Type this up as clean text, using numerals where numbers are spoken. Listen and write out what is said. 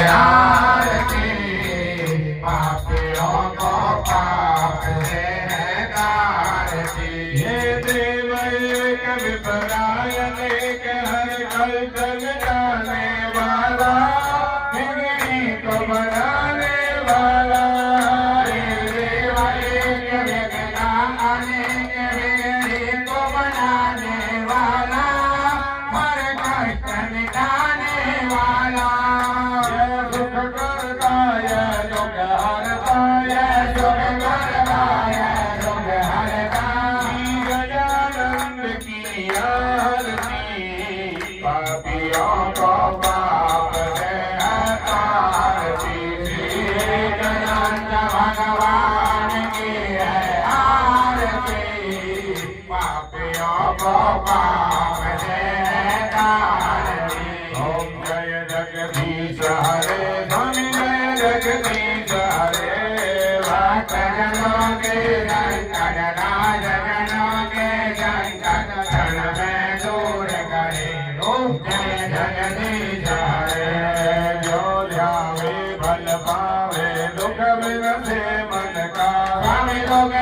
आरती पापियों को पाप से है तारती। ये देव एक विपरायण एक हर कल जग जाने वाला बिगड़ी को बनाने वाला। ये देव एक विपरायण बिगड़ी को बनाने वाला हर कष्ट मिटाने वाला। सुख करता है दुख हरता है सुख करता है दुख हरता। गजानंद की आरती पापियों को पाप से हटाती। श्री गजानंद भगवान की है आरती पापियों को पाप से हटाती। ओम जय जगदीश हरे स्वामी जय जगदीश हरे। भक्तजनों के संकट राजनों के संकट क्षण में दूर करे। ओम जय जगदीश हरे। जो ध्यावे फल पावे दुख बिन से मन का स्वामी दुख